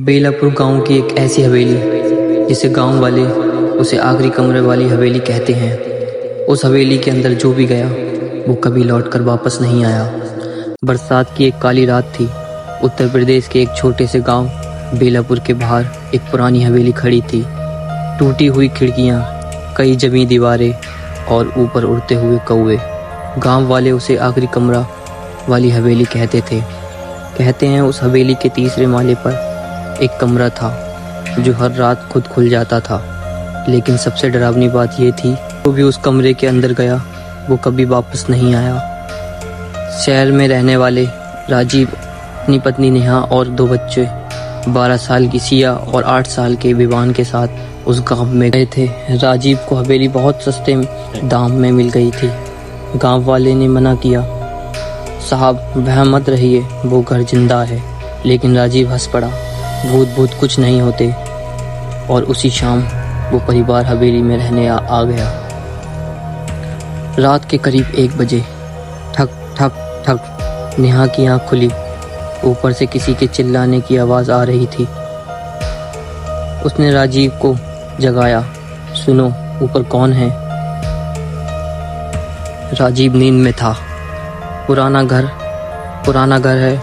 बेलापुर गांव की एक ऐसी हवेली जिसे गांव वाले उसे आखिरी कमरे वाली हवेली कहते हैं। उस हवेली के अंदर जो भी गया वो कभी लौटकर वापस नहीं आया। बरसात की एक काली रात थी। उत्तर प्रदेश के एक छोटे से गांव बेलापुर के बाहर एक पुरानी हवेली खड़ी थी। टूटी हुई खिड़कियां, कई जमी दीवारें और ऊपर उड़ते हुए कौवे। गांव वाले उसे आखिरी कमरा वाली हवेली कहते थे। कहते हैं उस हवेली के तीसरे माले पर एक कमरा था जो हर रात खुद खुल जाता था। लेकिन सबसे डरावनी बात यह थी, वो भी उस कमरे के अंदर गया वो कभी वापस नहीं आया। शहर में रहने वाले राजीव अपनी पत्नी नेहा और 2 बच्चे 12 साल की सिया और 8 साल के विवान के साथ उस गांव में गए थे। राजीव को हवेली बहुत सस्ते दाम में मिल गई थी। गांव वाले ने मना किया, साहब वह मत रहिए, वो घर जिंदा है। लेकिन राजीव हंस पड़ा, भूत कुछ नहीं होते। और उसी शाम वो परिवार हवेली में रहने आ गया। रात के करीब 1 बजे ठक ठक ठक नेहा की आंख खुली। ऊपर से किसी के चिल्लाने की आवाज आ रही थी। उसने राजीव को जगाया, सुनो ऊपर कौन है? राजीव नींद में था। पुराना घर है,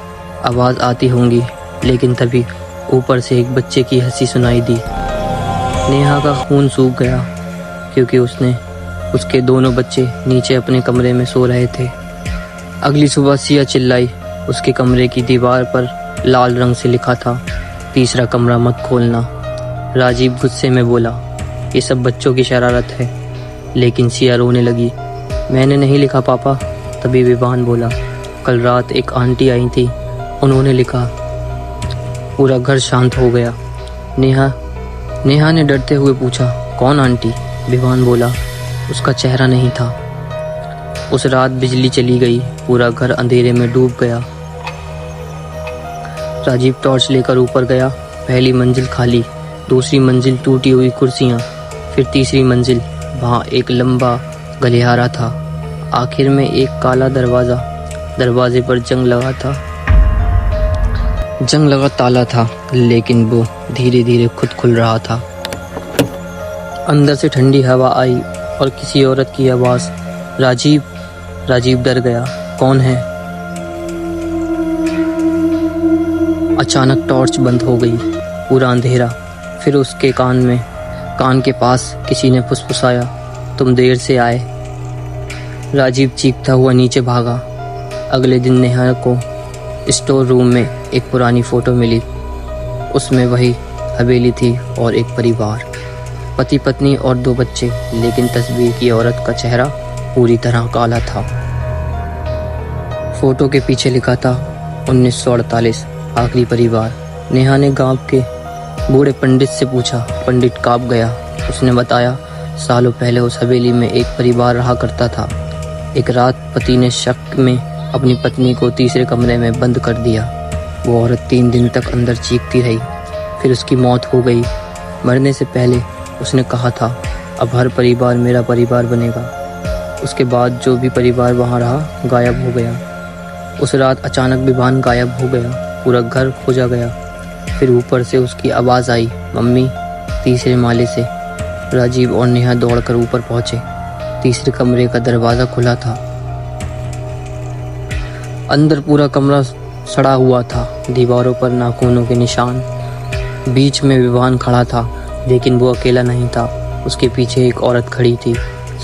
आवाज आती होंगी। लेकिन तभी ऊपर से एक बच्चे की हंसी सुनाई दी। नेहा का खून सूख गया क्योंकि उसके दोनों बच्चे नीचे अपने कमरे में सो रहे थे। अगली सुबह सिया चिल्लाई। उसके कमरे की दीवार पर लाल रंग से लिखा था, तीसरा कमरा मत खोलना। राजीव गुस्से में बोला, ये सब बच्चों की शरारत है। लेकिन सिया रोने लगी, मैंने नहीं लिखा पापा। तभी विवान बोला, कल रात एक आंटी आई थी, उन्होंने लिखा। पूरा घर शांत हो गया। नेहा ने डरते हुए पूछा, कौन आंटी? विवान बोला, उसका चेहरा नहीं था। उस रात बिजली चली गई, पूरा घर अंधेरे में डूब गया। राजीव टॉर्च लेकर ऊपर गया। पहली मंजिल खाली, दूसरी मंजिल टूटी हुई कुर्सियां, फिर तीसरी मंजिल, वहां एक लंबा गलियारा था। आखिर में एक काला दरवाजा, दरवाजे पर जंग लगा ताला था। लेकिन वो धीरे धीरे खुद खुल रहा था। अंदर से ठंडी हवा आई और किसी औरत की आवाज, राजीव डर गया, कौन है? अचानक टॉर्च बंद हो गई, पूरा अंधेरा। फिर उसके कान के पास किसी ने फुसफुसाया, तुम देर से आए। राजीव चीखता हुआ नीचे भागा। अगले दिन नेहा को स्टोर रूम में एक पुरानी फोटो मिली। उसमें वही हवेली थी और एक परिवार, पति पत्नी और 2 बच्चे। लेकिन तस्वीर की औरत का चेहरा पूरी तरह काला था। फोटो के पीछे लिखा था 1948 आखिरी परिवार। नेहा ने गांव के बूढ़े पंडित से पूछा, पंडित कब गया? उसने बताया, सालों पहले उस हवेली में एक परिवार रहा करता था। एक रात पति ने शक में अपनी पत्नी को तीसरे कमरे में बंद कर दिया। वो औरत 3 दिन तक अंदर चीखती रही, फिर उसकी मौत हो गई। मरने से पहले उसने कहा था, अब हर परिवार मेरा परिवार बनेगा। उसके बाद जो भी परिवार वहाँ रहा गायब हो गया। उस रात अचानक विवान गायब हो गया, पूरा घर खोजा गया। फिर ऊपर से उसकी आवाज़ आई, मम्मी। तीसरे माले से राजीव और नेहा दौड़कर ऊपर पहुंचे। तीसरे कमरे का दरवाज़ा खुला था। अंदर पूरा कमरा सड़ा हुआ था, दीवारों पर नाखूनों के निशान। बीच में विवान खड़ा था, लेकिन वो अकेला नहीं था। उसके पीछे एक औरत खड़ी थी,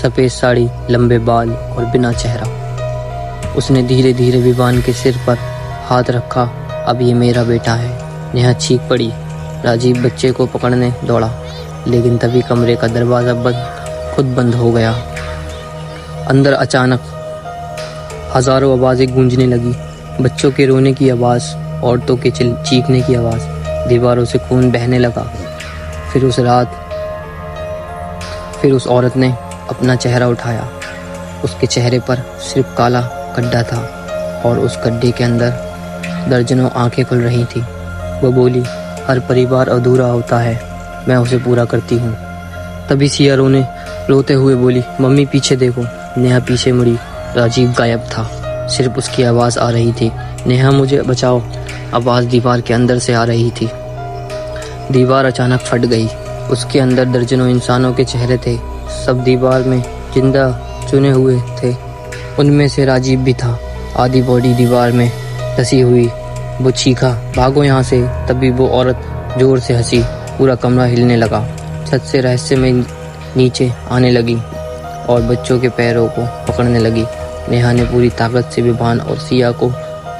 सफ़ेद साड़ी, लंबे बाल और बिना चेहरा। उसने धीरे धीरे विवान के सिर पर हाथ रखा, अब ये मेरा बेटा है। नेहा चीख पड़ी। राजीव बच्चे को पकड़ने दौड़ा, लेकिन तभी कमरे का दरवाज़ा खुद बंद हो गया। अंदर अचानक हजारों आवाज़ें गूंजने लगी, बच्चों के रोने की आवाज़, औरतों के चीखने की आवाज़। दीवारों से खून बहने लगा। फिर उस औरत ने अपना चेहरा उठाया। उसके चेहरे पर सिर्फ काला गड्ढा था और उस गड्ढे के अंदर दर्जनों आंखें खुल रही थी। वो बोली, हर परिवार अधूरा होता है, मैं उसे पूरा करती हूँ। तभी सिया रोते हुए बोली, मम्मी पीछे देखो। नेहा पीछे मुड़ी। राजीव गायब था, सिर्फ उसकी आवाज़ आ रही थी, नेहा मुझे बचाओ। आवाज़ दीवार के अंदर से आ रही थी। दीवार अचानक फट गई। उसके अंदर दर्जनों इंसानों के चेहरे थे। सब दीवार में जिंदा चुने हुए थे। उनमें से राजीव भी था। आधी बॉडी दीवार में धसी हुई। वो चीखा, भागो यहाँ से। तभी वो औरत जोर से हंसी। पूरा कमरा हिलने लगा। छत से रहस्यमय नीचे आने लगी और बच्चों के पैरों को पकड़ने लगी। नेहा ने पूरी ताकत से विभान और सिया को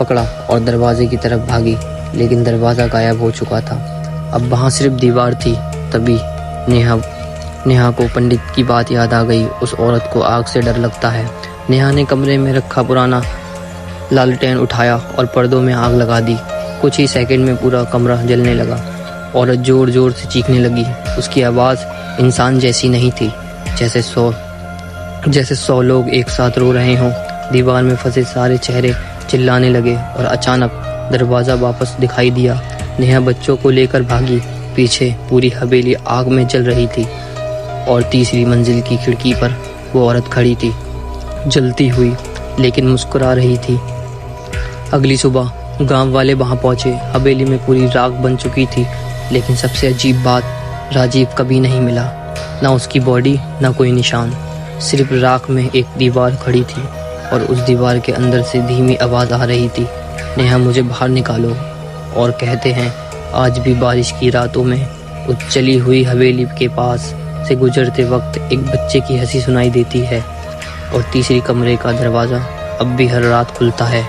पकड़ा और दरवाजे की तरफ भागी, लेकिन दरवाज़ा गायब हो चुका था। अब वहाँ सिर्फ दीवार थी। तभी नेहा को पंडित की बात याद आ गई। उस औरत को आग से डर लगता है। नेहा ने कमरे में रखा पुराना लालटेन उठाया और पर्दों में आग लगा दी। कुछ ही सेकंड में पूरा कमरा जलने लगा। औरत जोर जोर से चीखने लगी। उसकी आवाज़ इंसान जैसी नहीं थी, जैसे 100 लोग एक साथ रो रहे हों। दीवार में फंसे सारे चेहरे चिल्लाने लगे और अचानक दरवाज़ा वापस दिखाई दिया। नेहा बच्चों को लेकर भागी। पीछे पूरी हवेली आग में जल रही थी और तीसरी मंजिल की खिड़की पर वो औरत खड़ी थी, जलती हुई लेकिन मुस्कुरा रही थी। अगली सुबह गांव वाले वहां पहुंचे। हवेली में पूरी राख बन चुकी थी, लेकिन सबसे अजीब बात, राजीव कभी नहीं मिला। ना उसकी बॉडी, ना कोई निशान। सिर्फ राख में एक दीवार खड़ी थी और उस दीवार के अंदर से धीमी आवाज़ आ रही थी, नेहा मुझे बाहर निकालो। और कहते हैं आज भी बारिश की रातों में उस जली हुई हवेली के पास से गुजरते वक्त एक बच्चे की हंसी सुनाई देती है और तीसरी कमरे का दरवाज़ा अब भी हर रात खुलता है।